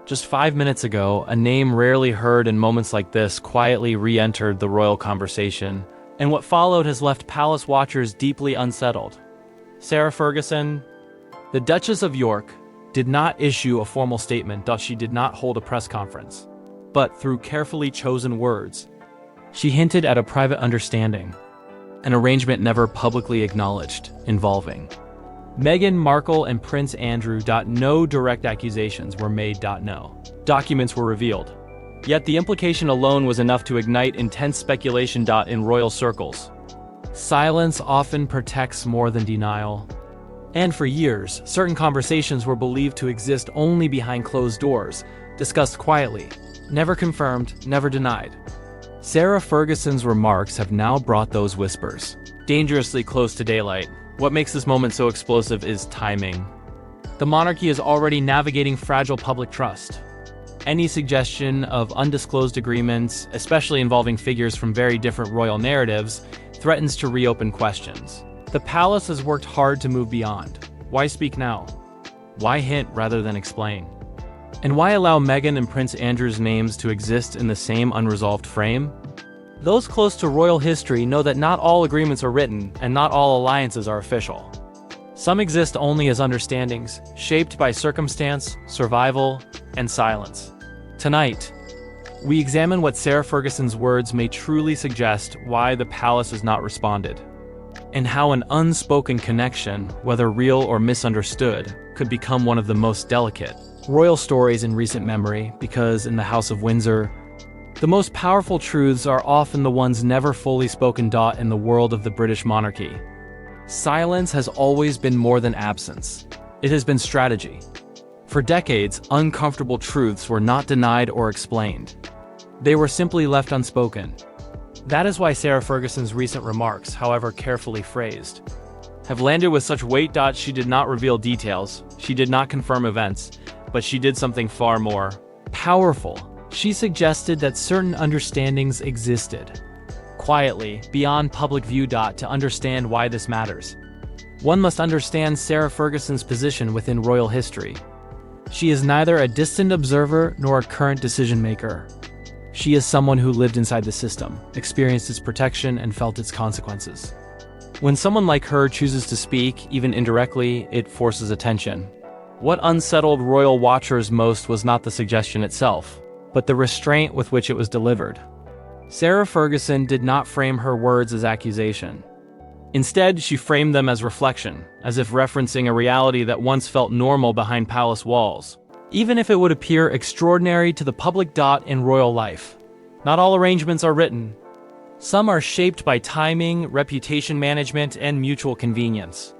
Just 5 minutes ago, a name rarely heard in moments like this quietly re-entered the royal conversation, and what followed has left palace watchers deeply unsettled. Sarah Ferguson, the Duchess of York, did not issue a formal statement. She did not hold a press conference. But through carefully chosen words, she hinted at a private understanding, an arrangement never publicly acknowledged, involving Meghan Markle and Prince Andrew. No direct accusations were made. No documents were revealed. Yet the implication alone was enough to ignite intense speculation. In royal circles, silence often protects more than denial. And for years, certain conversations were believed to exist only behind closed doors, discussed quietly, never confirmed, never denied. Sarah Ferguson's remarks have now brought those whispers dangerously close to daylight. What makes this moment so explosive is timing. The monarchy is already navigating fragile public trust. Any suggestion of undisclosed agreements, especially involving figures from very different royal narratives, threatens to reopen questions. The palace has worked hard to move beyond. Why speak now? Why hint rather than explain? And why allow Meghan and Prince Andrew's names to exist in the same unresolved frame? Those close to royal history know that not all agreements are written, and not all alliances are official. Some exist only as understandings, shaped by circumstance, survival, and silence. Tonight, we examine what Sarah Ferguson's words may truly suggest, why the palace has not responded, and how an unspoken connection, whether real or misunderstood, could become one of the most delicate royal stories in recent memory, because in the House of Windsor, the most powerful truths are often the ones never fully spoken. In the world of the British monarchy, silence has always been more than absence. It has been strategy. For decades, uncomfortable truths were not denied or explained. They were simply left unspoken. That is why Sarah Ferguson's recent remarks, however carefully phrased, have landed with such weight. She did not reveal details, she did not confirm events, but she did something far more powerful. She suggested that certain understandings existed, quietly, beyond public view. To understand why this matters, one must understand Sarah Ferguson's position within royal history. She is neither a distant observer nor a current decision-maker. She is someone who lived inside the system, experienced its protection, and felt its consequences. When someone like her chooses to speak, even indirectly, it forces attention. What unsettled royal watchers most was not the suggestion itself, but the restraint with which it was delivered. Sarah Ferguson did not frame her words as accusation. Instead, she framed them as reflection, as if referencing a reality that once felt normal behind palace walls, even if it would appear extraordinary to the public. In royal life, not all arrangements are written. Some are shaped by timing, reputation management, and mutual convenience.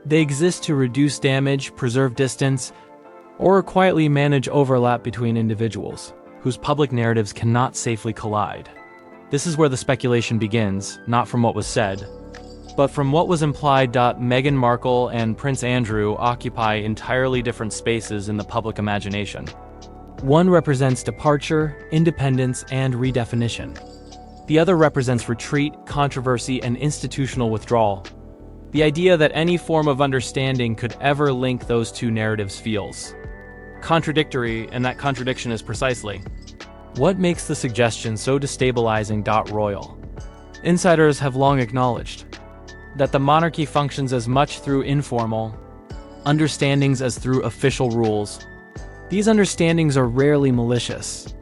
They exist to reduce damage, preserve distance, or quietly manage overlap between individuals whose public narratives cannot safely collide. This is where the speculation begins, not from what was said, but from what was implied. Meghan Markle and Prince Andrew occupy entirely different spaces in the public imagination. One represents departure, independence, and redefinition. The other represents retreat, controversy, and institutional withdrawal. The idea that any form of understanding could ever link those two narratives feels contradictory, and that contradiction is precisely what makes the suggestion so destabilizing. Royal insiders have long acknowledged that the monarchy functions as much through informal understandings as through official rules. These understandings are rarely malicious.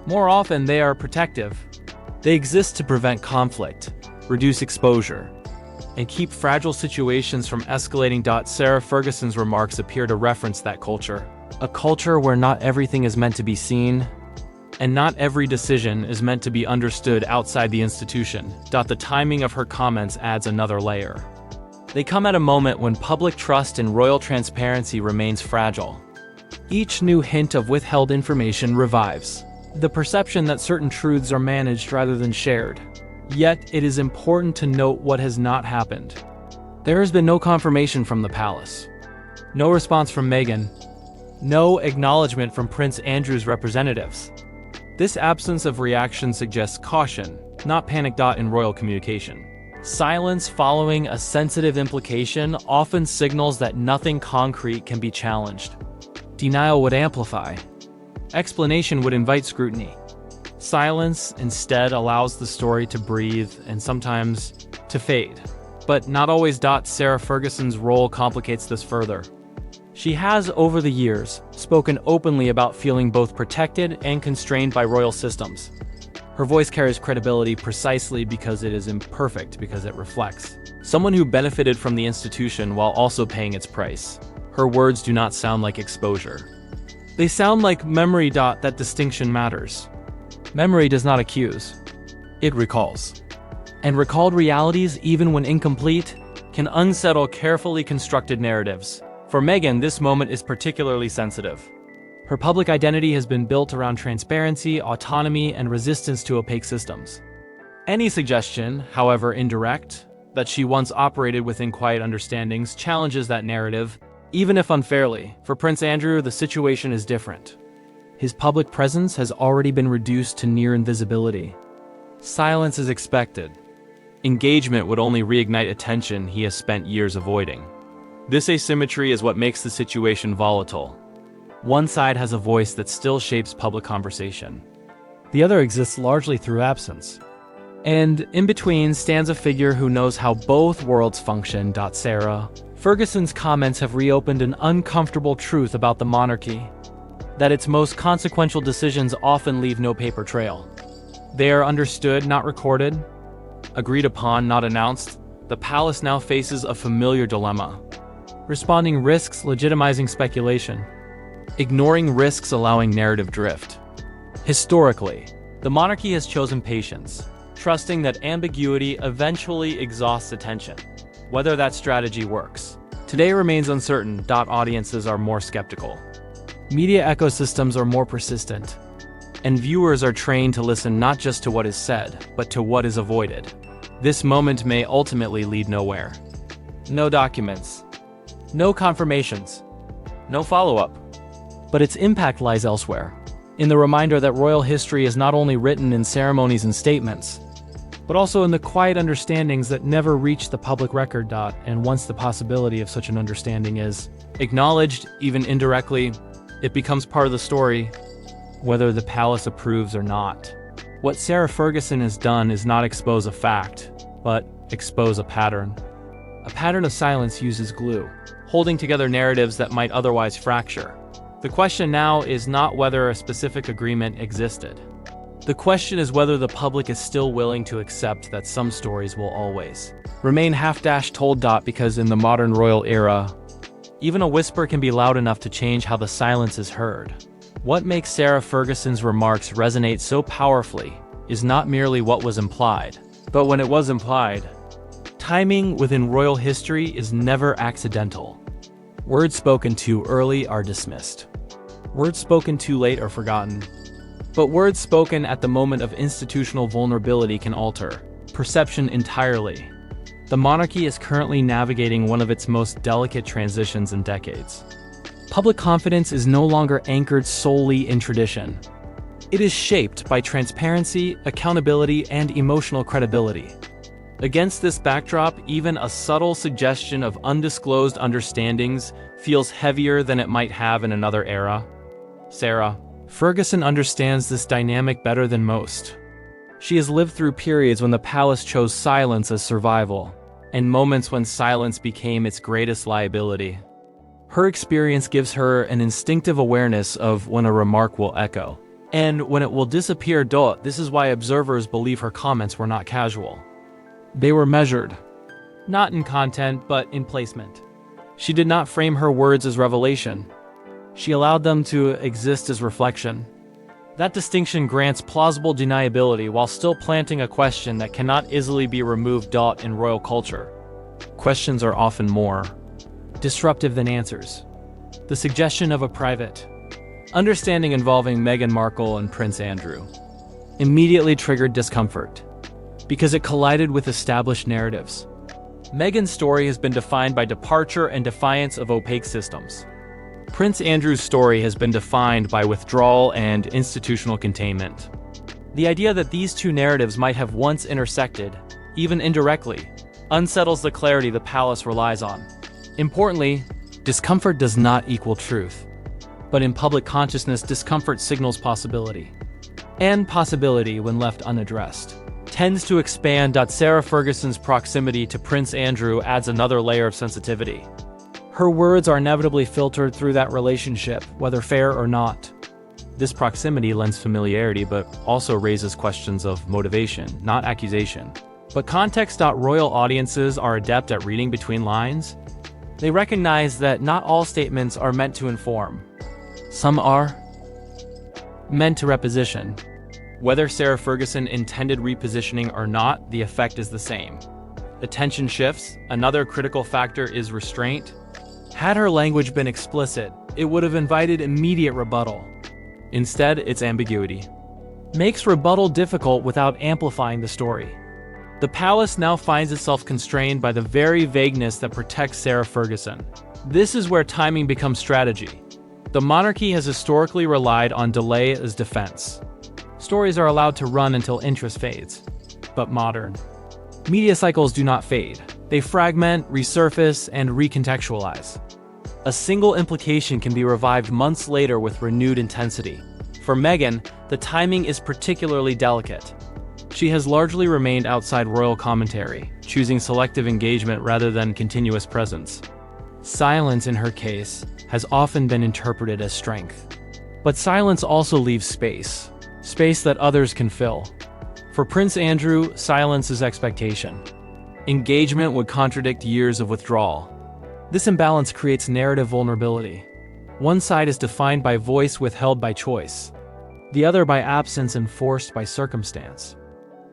More often, they are protective. They exist to prevent conflict, reduce exposure, and keep fragile situations from escalating. Sarah Ferguson's remarks appear to reference that culture. A culture where not everything is meant to be seen, and not every decision is meant to be understood outside the institution. The timing of her comments adds another layer. They come at a moment when public trust and royal transparency remains fragile. Each new hint of withheld information revives the perception that certain truths are managed rather than shared. Yet, it is important to note what has not happened. There has been no confirmation from the palace, no response from Meghan, no acknowledgement from Prince Andrew's representatives. This absence of reaction suggests caution, not panic. In royal communication, silence following a sensitive implication often signals that nothing concrete can be challenged. Denial would amplify explanation would invite scrutiny. Silence instead allows the story to breathe and sometimes to fade. But not always. Sarah Ferguson's role complicates this further. She has, over the years, spoken openly about feeling both protected and constrained by royal systems. Her voice carries credibility precisely because it is imperfect, because it reflects someone who benefited from the institution while also paying its price. Her words do not sound like exposure. They sound like memory. That distinction matters. Memory does not accuse. It recalls. And recalled realities, even when incomplete, can unsettle carefully constructed narratives. For Meghan, this moment is particularly sensitive. Her public identity has been built around transparency, autonomy, and resistance to opaque systems. Any suggestion, however indirect, that she once operated within quiet understandings challenges that narrative, even if unfairly. For Prince Andrew, the situation is different. His public presence has already been reduced to near invisibility. Silence is expected. Engagement would only reignite attention he has spent years avoiding. This asymmetry is what makes the situation volatile. One side has a voice that still shapes public conversation. The other exists largely through absence. And in between stands a figure who knows how both worlds function. Sarah Ferguson's comments have reopened an uncomfortable truth about the monarchy, that its most consequential decisions often leave no paper trail. They are understood, not recorded, agreed upon, not announced. The palace now faces a familiar dilemma. Responding risks legitimizing speculation. Ignoring risks allowing narrative drift. Historically, the monarchy has chosen patience, trusting that ambiguity eventually exhausts attention. Whether that strategy works today remains uncertain. Audiences are more skeptical. Media ecosystems are more persistent, and viewers are trained to listen not just to what is said, but to what is avoided. This moment may ultimately lead nowhere. No documents, no confirmations, no follow-up. But its impact lies elsewhere, in the reminder that royal history is not only written in ceremonies and statements, but also in the quiet understandings that never reach the public record. And once the possibility of such an understanding is acknowledged, even indirectly, it becomes part of the story, whether the palace approves or not. What Sarah Ferguson has done is not expose a fact, but expose a pattern. A pattern of silence uses glue, holding together narratives that might otherwise fracture. The question now is not whether a specific agreement existed. The question is whether the public is still willing to accept that some stories will always remain half-told. Because in the modern royal era, even a whisper can be loud enough to change how the silence is heard. What makes Sarah Ferguson's remarks resonate so powerfully is not merely what was implied, but when it was implied. Timing within royal history is never accidental. Words spoken too early are dismissed. Words spoken too late are forgotten. But words spoken at the moment of institutional vulnerability can alter perception entirely. The monarchy is currently navigating one of its most delicate transitions in decades. Public confidence is no longer anchored solely in tradition. It is shaped by transparency, accountability, and emotional credibility. Against this backdrop, even a subtle suggestion of undisclosed understandings feels heavier than it might have in another era. Sarah Ferguson understands this dynamic better than most. She has lived through periods when the palace chose silence as survival, and moments when silence became its greatest liability. Her experience gives her an instinctive awareness of when a remark will echo, and when it will disappear. This is why observers believe her comments were not casual. They were measured, not in content, but in placement. She did not frame her words as revelation. She allowed them to exist as reflection. That distinction grants plausible deniability while still planting a question that cannot easily be removed. In royal culture, questions are often more disruptive than answers. The suggestion of a private understanding involving Meghan Markle and Prince Andrew immediately triggered discomfort because it collided with established narratives. Meghan's story has been defined by departure and defiance of opaque systems. Prince Andrew's story has been defined by withdrawal and institutional containment. The idea that these two narratives might have once intersected, even indirectly, unsettles the clarity the palace relies on. Importantly, discomfort does not equal truth. But in public consciousness, discomfort signals possibility. And possibility, when left unaddressed, tends to expand. Sarah Ferguson's proximity to Prince Andrew adds another layer of sensitivity. Her words are inevitably filtered through that relationship, whether fair or not. This proximity lends familiarity but also raises questions of motivation, not accusation. But context. Royal audiences are adept at reading between lines. They recognize that not all statements are meant to inform. Some are meant to reposition. Whether Sarah Ferguson intended repositioning or not, the effect is the same. The tension shifts. Another critical factor is restraint. Had her language been explicit, it would have invited immediate rebuttal. Instead, its ambiguity makes rebuttal difficult without amplifying the story. The palace now finds itself constrained by the very vagueness that protects Sarah Ferguson. This is where timing becomes strategy. The monarchy has historically relied on delay as defense. Stories are allowed to run until interest fades. But modern media cycles do not fade. They fragment, resurface, and recontextualize. A single implication can be revived months later with renewed intensity. For Meghan, the timing is particularly delicate. She has largely remained outside royal commentary, choosing selective engagement rather than continuous presence. Silence, in her case, has often been interpreted as strength. But silence also leaves space that others can fill. For Prince Andrew, silence is expectation. Engagement would contradict years of withdrawal. This imbalance creates narrative vulnerability. One side is defined by voice withheld by choice, the other by absence enforced by circumstance.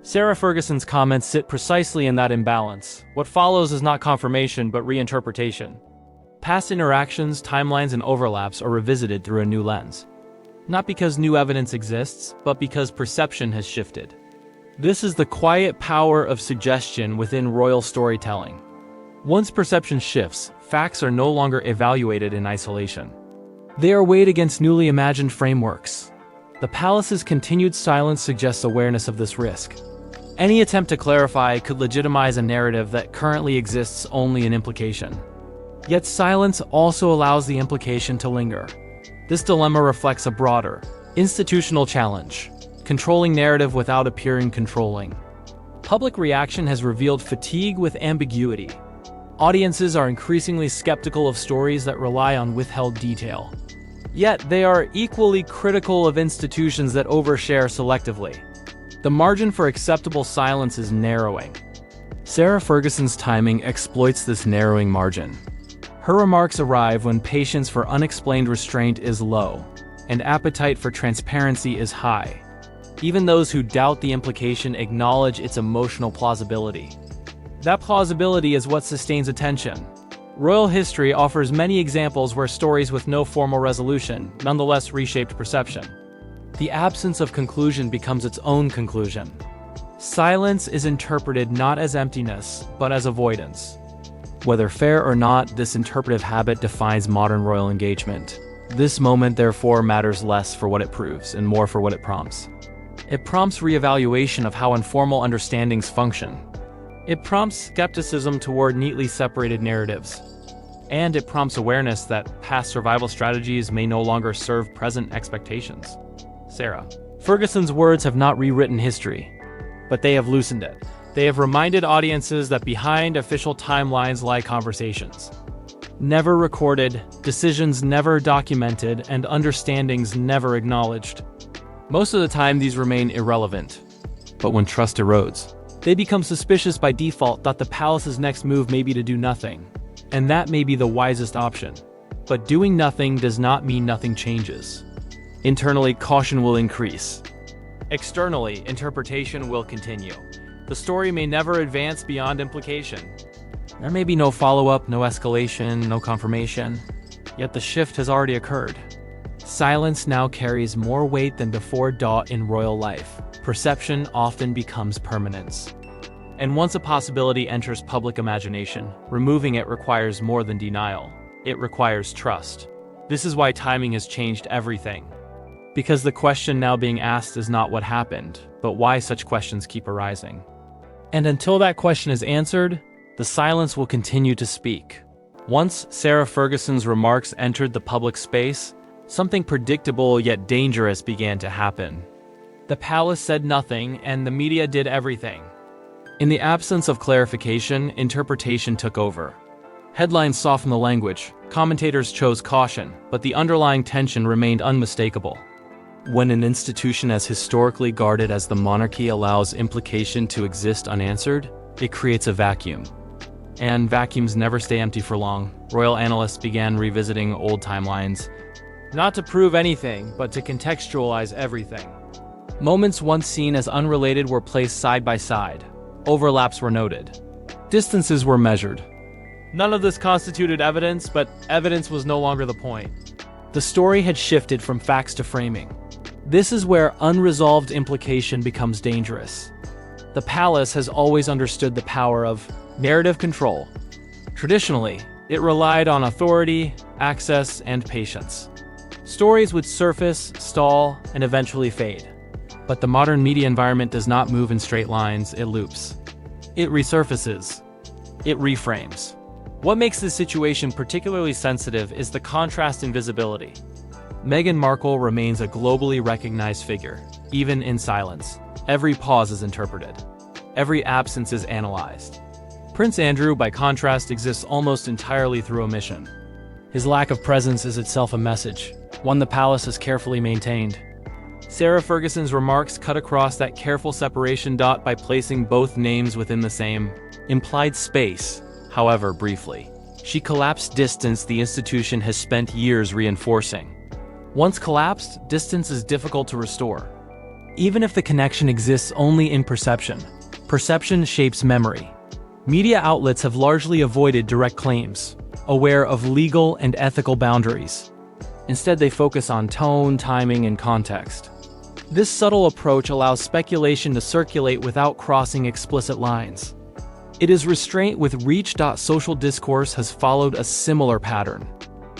Sarah Ferguson's comments sit precisely in that imbalance. What follows is not confirmation but reinterpretation. Past interactions, timelines, and overlaps are revisited through a new lens. Not because new evidence exists, but because perception has shifted. This is the quiet power of suggestion within royal storytelling. Once perception shifts, facts are no longer evaluated in isolation. They are weighed against newly imagined frameworks. The palace's continued silence suggests awareness of this risk. Any attempt to clarify could legitimize a narrative that currently exists only in implication. Yet silence also allows the implication to linger. This dilemma reflects a broader, institutional challenge: controlling narrative without appearing controlling. Public reaction has revealed fatigue with ambiguity. Audiences are increasingly skeptical of stories that rely on withheld detail. Yet they are equally critical of institutions that overshare selectively. The margin for acceptable silence is narrowing. Sarah Ferguson's timing exploits this narrowing margin. Her remarks arrive when patience for unexplained restraint is low, and appetite for transparency is high. Even those who doubt the implication acknowledge its emotional plausibility. That plausibility is what sustains attention. Royal history offers many examples where stories with no formal resolution nonetheless reshaped perception. The absence of conclusion becomes its own conclusion. Silence is interpreted not as emptiness, but as avoidance. Whether fair or not, this interpretive habit defines modern royal engagement. This moment, therefore, matters less for what it proves and more for what it prompts. It prompts reevaluation of how informal understandings function. It prompts skepticism toward neatly separated narratives. And it prompts awareness that past survival strategies may no longer serve present expectations. Sarah Ferguson's words have not rewritten history, but they have loosened it. They have reminded audiences that behind official timelines lie conversations never recorded, decisions never documented, and understandings never acknowledged. Most of the time, these remain irrelevant. But when trust erodes, they become suspicious by default that the palace's next move may be to do nothing. And that may be the wisest option. But doing nothing does not mean nothing changes. Internally, caution will increase. Externally, interpretation will continue. The story may never advance beyond implication. There may be no follow-up, no escalation, no confirmation. Yet the shift has already occurred. Silence now carries more weight than before. In royal life, perception often becomes permanence. And once a possibility enters public imagination, removing it requires more than denial. It requires trust. This is why timing has changed everything. Because the question now being asked is not what happened, but why such questions keep arising. And until that question is answered, the silence will continue to speak. Once Sarah Ferguson's remarks entered the public space, Something predictable yet dangerous began to happen. The palace said nothing, and the media did everything. In the absence of clarification, interpretation took over. Headlines softened the language, commentators chose caution, but the underlying tension remained unmistakable. When an institution as historically guarded as the monarchy allows implication to exist unanswered, it creates a vacuum. And vacuums never stay empty for long. Royal analysts began revisiting old timelines, not to prove anything, but to contextualize everything. Moments once seen as unrelated were placed side by side. Overlaps were noted. Distances were measured. None of this constituted evidence, but evidence was no longer the point. The story had shifted from facts to framing. This is where unresolved implication becomes dangerous. The palace has always understood the power of narrative control. Traditionally, it relied on authority, access, and patience. Stories would surface, stall, and eventually fade. But the modern media environment does not move in straight lines, it loops. It resurfaces. It reframes. What makes this situation particularly sensitive is the contrast in visibility. Meghan Markle remains a globally recognized figure, even in silence. Every pause is interpreted. Every absence is analyzed. Prince Andrew, by contrast, exists almost entirely through omission. His lack of presence is itself a message, one the palace has carefully maintained. Sarah Ferguson's remarks cut across that careful separation by placing both names within the same implied space, however briefly. She collapsed distance the institution has spent years reinforcing. Once collapsed, distance is difficult to restore. Even if the connection exists only in perception, perception shapes memory. Media outlets have largely avoided direct claims, aware of legal and ethical boundaries. Instead, they focus on tone, timing, and context. This subtle approach allows speculation to circulate without crossing explicit lines. It is restraint with reach. Social discourse has followed a similar pattern.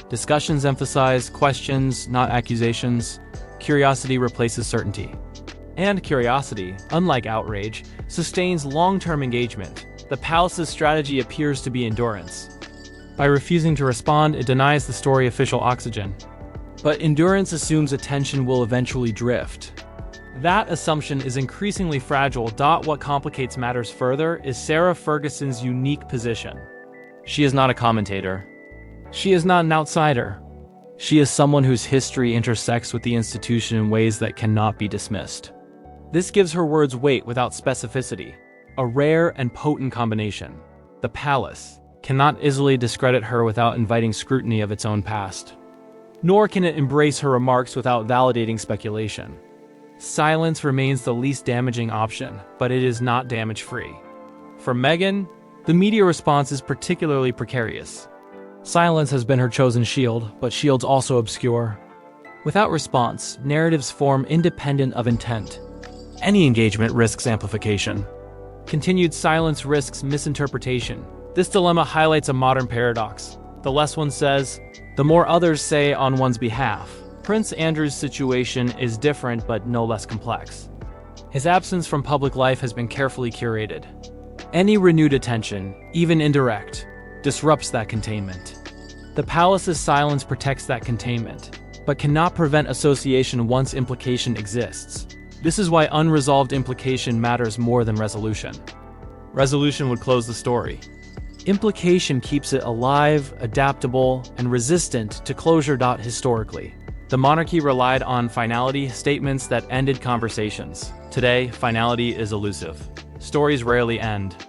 Discussions emphasize questions, not accusations. Curiosity replaces certainty. And curiosity, unlike outrage, sustains long-term engagement. The palace's strategy appears to be endurance. By refusing to respond, it denies the story official oxygen. But endurance assumes attention will eventually drift. That assumption is increasingly fragile. What complicates matters further is Sarah Ferguson's unique position. She is not a commentator. She is not an outsider. She is someone whose history intersects with the institution in ways that cannot be dismissed. This gives her words weight without specificity, a rare and potent combination. The palace cannot easily discredit her without inviting scrutiny of its own past. Nor can it embrace her remarks without validating speculation. Silence remains the least damaging option, but it is not damage-free. For Meghan, the media response is particularly precarious. Silence has been her chosen shield, but shields also obscure. Without response, narratives form independent of intent. Any engagement risks amplification. Continued silence risks misinterpretation. This dilemma highlights a modern paradox. The less one says, the more others say on one's behalf. Prince Andrew's situation is different but no less complex. His absence from public life has been carefully curated. Any renewed attention, even indirect, disrupts that containment. The palace's silence protects that containment, but cannot prevent association once implication exists. This is why unresolved implication matters more than resolution. Resolution would close the story. Implication keeps it alive, adaptable, and resistant to closure. Historically, the monarchy relied on finality, statements that ended conversations. Today, finality is elusive. Stories rarely end.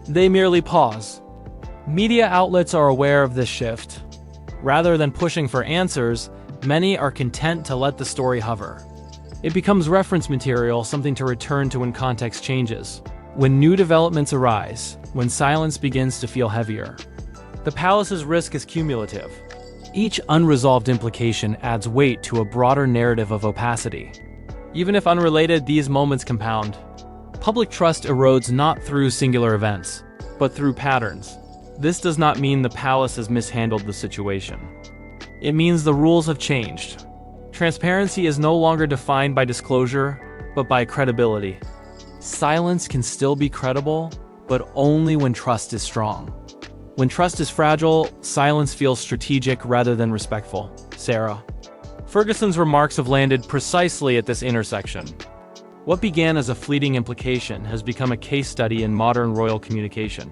They merely pause. Media outlets are aware of this shift. Rather than pushing for answers, many are content to let the story hover. It becomes reference material, something to return to when context changes. When new developments arise, when silence begins to feel heavier. The palace's risk is cumulative. Each unresolved implication adds weight to a broader narrative of opacity. Even if unrelated, these moments compound. Public trust erodes not through singular events, but through patterns. This does not mean the palace has mishandled the situation. It means the rules have changed. Transparency is no longer defined by disclosure, but by credibility. Silence can still be credible, but only when trust is strong. When trust is fragile, silence feels strategic rather than respectful. Sarah Ferguson's remarks have landed precisely at this intersection. What began as a fleeting implication has become a case study in modern royal communication.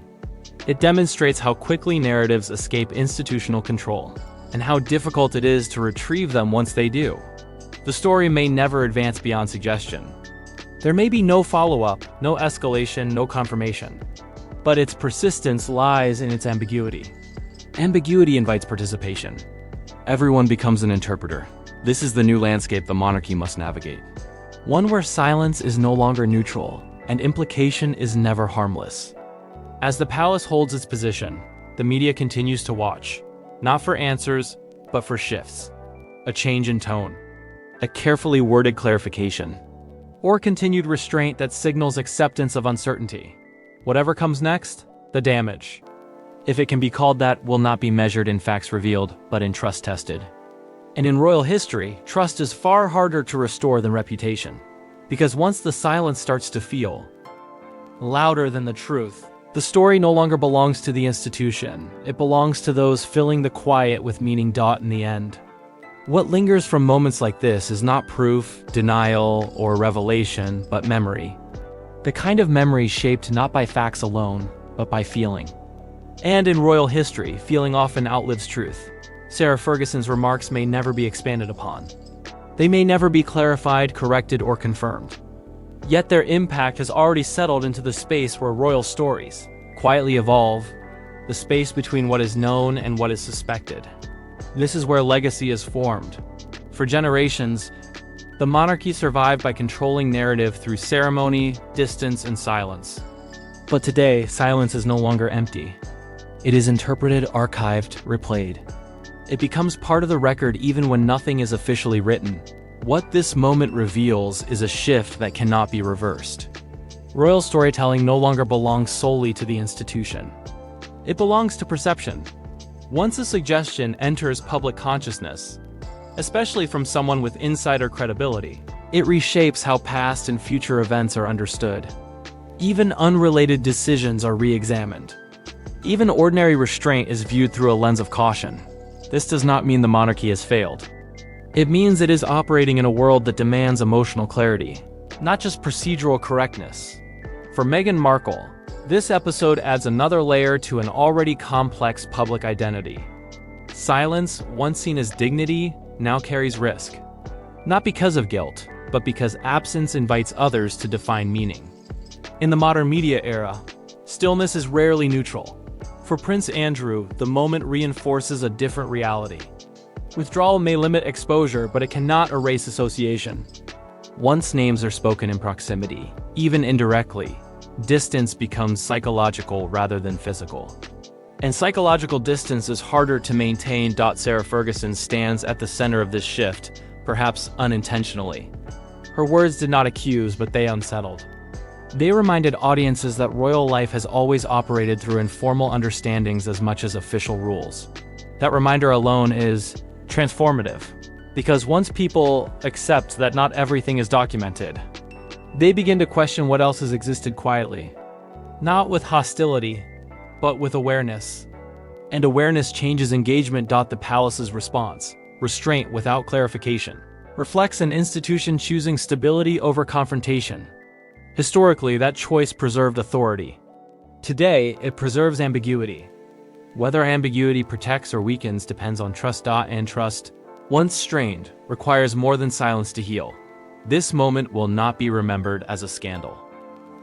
It demonstrates how quickly narratives escape institutional control, and how difficult it is to retrieve them once they do. The story may never advance beyond suggestion. There may be no follow-up, no escalation, no confirmation. But its persistence lies in its ambiguity. Ambiguity invites participation. Everyone becomes an interpreter. This is the new landscape the monarchy must navigate. One where silence is no longer neutral, and implication is never harmless. As the palace holds its position, the media continues to watch, not for answers, but for shifts. A change in tone, a carefully worded clarification, or continued restraint that signals acceptance of uncertainty. Whatever comes next, the damage, if it can be called that, will not be measured in facts revealed, but in trust tested. And in royal history, trust is far harder to restore than reputation. Because once the silence starts to feel louder than the truth, the story no longer belongs to the institution. It belongs to those filling the quiet with meaning. In the end, what lingers from moments like this is not proof, denial, or revelation, but memory. The kind of memory shaped not by facts alone, but by feeling. And in royal history, feeling often outlives truth. Sarah Ferguson's remarks may never be expanded upon. They may never be clarified, corrected, or confirmed. Yet their impact has already settled into the space where royal stories quietly evolve, the space between what is known and what is suspected. This is where legacy is formed. For generations, the monarchy survived by controlling narrative through ceremony, distance, and silence. But today, silence is no longer empty. It is interpreted, archived, replayed. It becomes part of the record even when nothing is officially written. What this moment reveals is a shift that cannot be reversed. Royal storytelling no longer belongs solely to the institution. It belongs to perception. Once a suggestion enters public consciousness, especially from someone with insider credibility, it reshapes how past and future events are understood. Even unrelated decisions are re-examined. Even ordinary restraint is viewed through a lens of caution. This does not mean the monarchy has failed. It means it is operating in a world that demands emotional clarity, not just procedural correctness. For Meghan Markle, this episode adds another layer to an already complex public identity. Silence, once seen as dignity, now carries risk. Not because of guilt, but because absence invites others to define meaning. In the modern media era, stillness is rarely neutral. For Prince Andrew, the moment reinforces a different reality. Withdrawal may limit exposure, but it cannot erase association. Once names are spoken in proximity, even indirectly, distance becomes psychological rather than physical. And psychological distance is harder to maintain. Sarah Ferguson stands at the center of this shift, perhaps unintentionally. Her words did not accuse, but they unsettled. They reminded audiences that royal life has always operated through informal understandings as much as official rules. That reminder alone is transformative, because once people accept that not everything is documented, they begin to question what else has existed quietly. Not with hostility, but with awareness. And awareness changes engagement. The palace's response, restraint without clarification, reflects an institution choosing stability over confrontation. Historically, that choice preserved authority. Today, it preserves ambiguity. Whether ambiguity protects or weakens depends on trust. And trust, once strained, requires more than silence to heal. This moment will not be remembered as a scandal.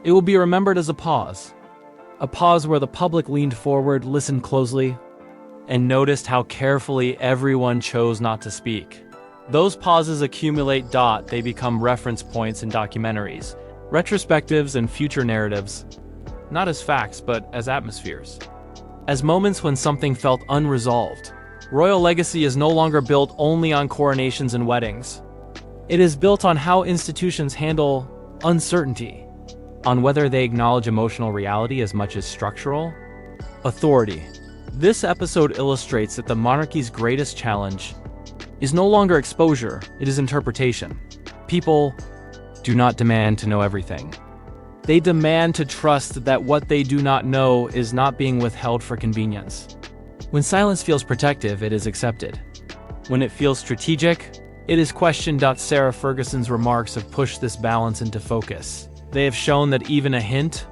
It will be remembered as a pause where the public leaned forward, listened closely, and noticed how carefully everyone chose not to speak. Those pauses accumulate. They become reference points in documentaries, retrospectives, and future narratives, not as facts, but as atmospheres. As moments when something felt unresolved. Royal legacy is no longer built only on coronations and weddings. It is built on how institutions handle uncertainty, on whether they acknowledge emotional reality as much as structural authority. This episode illustrates that the monarchy's greatest challenge is no longer exposure, it is interpretation. People do not demand to know everything. They demand to trust that what they do not know is not being withheld for convenience. When silence feels protective, it is accepted. When it feels strategic, It is questioned. Sarah Ferguson's remarks have pushed this balance into focus. They have shown that even a hint,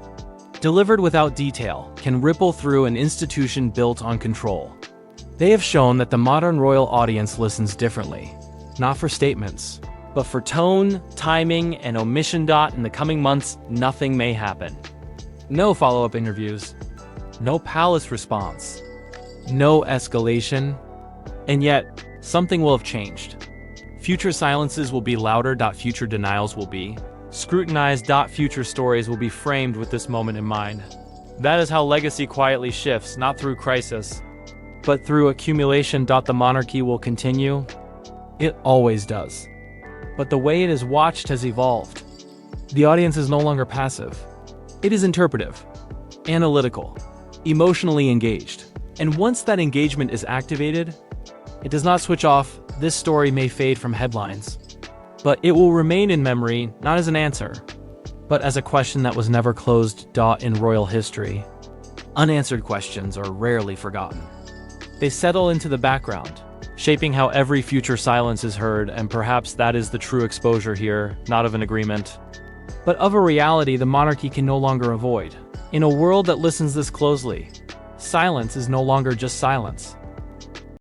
delivered without detail, can ripple through an institution built on control. They have shown that the modern royal audience listens differently, not for statements, but for tone, timing, and omission. In the coming months, nothing may happen. No follow-up interviews, no palace response, no escalation, and yet, something will have changed. Future silences will be louder. Future denials will be scrutinized. Future stories will be framed with this moment in mind. That is how legacy quietly shifts, not through crisis, but through accumulation. The monarchy will continue. It always does. But the way it is watched has evolved. The audience is no longer passive. It is interpretive, analytical, emotionally engaged. And once that engagement is activated, it does not switch off. This story may fade from headlines, but it will remain in memory, not as an answer, but as a question that was never closed. In royal history, unanswered questions are rarely forgotten. They settle into the background, shaping how every future silence is heard, and perhaps that is the true exposure here, not of an agreement, but of a reality the monarchy can no longer avoid. In a world that listens this closely, silence is no longer just silence.